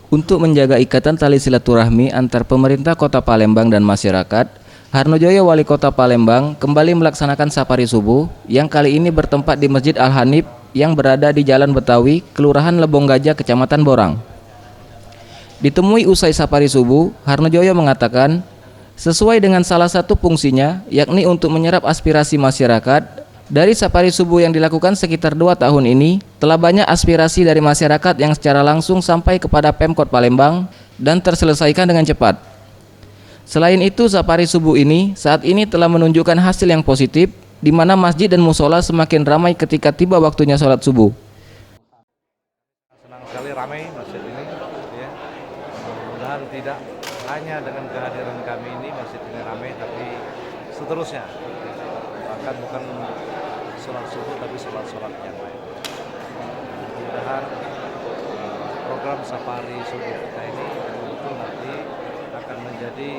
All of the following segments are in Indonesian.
Untuk menjaga ikatan tali silaturahmi antar pemerintah Kota Palembang dan masyarakat, Harnojoyo, Wali Kota Palembang, kembali melaksanakan safari subuh yang kali ini bertempat di Masjid Al-Hanif yang berada di Jalan Betawi, Kelurahan Lebong Gajah, Kecamatan Borang. Ditemui usai safari subuh, Harnojoyo mengatakan, sesuai dengan salah satu fungsinya, yakni untuk menyerap aspirasi masyarakat, dari safari subuh yang dilakukan sekitar 2 tahun ini, telah banyak aspirasi dari masyarakat yang secara langsung sampai kepada Pemkot Palembang dan terselesaikan dengan cepat. Selain itu, safari subuh ini saat ini telah menunjukkan hasil yang positif, di mana masjid dan musola semakin ramai ketika tiba waktunya sholat subuh. Senang sekali ramai masjid ini, ya. Mudah-mudahan tidak hanya dengan kehadiran kami ini masjid ini ramai, tapi seterusnya. Bahkan bukan sholat subuh tapi sholat yang lain. Mudah-mudahan program safari subuh kita ini betul-betul nanti akan menjadi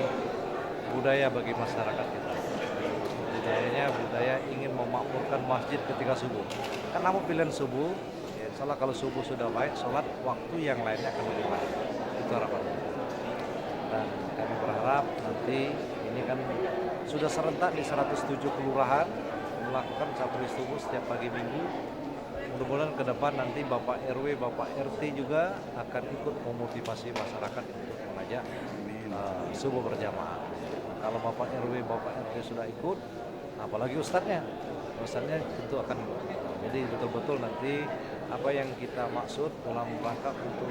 budaya bagi masyarakat kita. Budayanya budaya ingin memakmurkan masjid ketika subuh. Kan namun pilihan subuh, ya, salah kalau subuh sudah baik, sholat waktu yang lainnya akan lebih baik. Itu harapan. Dan kami berharap nanti ini kan sudah serentak di 107 kelurahan melakukan safari subuh setiap pagi minggu. Mudah-mudahan ke depan nanti Bapak RW, Bapak RT juga akan ikut memotivasi masyarakat untuk mengajak subuh berjamaah. Kalau Bapak RW, Bapak RT sudah ikut, apalagi ustadznya tentu akan ikut. Jadi betul-betul nanti apa yang kita maksud dalam rangka untuk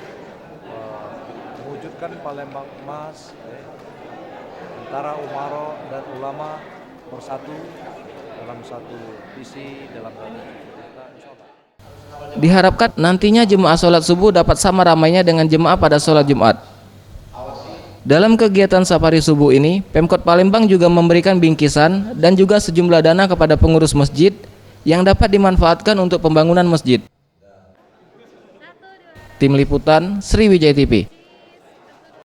mewujudkan Palembang emas, antara umaro dan ulama bersatu dalam satu visi, dalam satu cita-cita, insyaallah. Diharapkan nantinya jemaah sholat subuh dapat sama ramainya dengan jemaah pada sholat Jumat. Dalam kegiatan safari subuh ini, Pemkot Palembang juga memberikan bingkisan dan juga sejumlah dana kepada pengurus masjid yang dapat dimanfaatkan untuk pembangunan masjid. Tim Liputan Sriwijaya TV.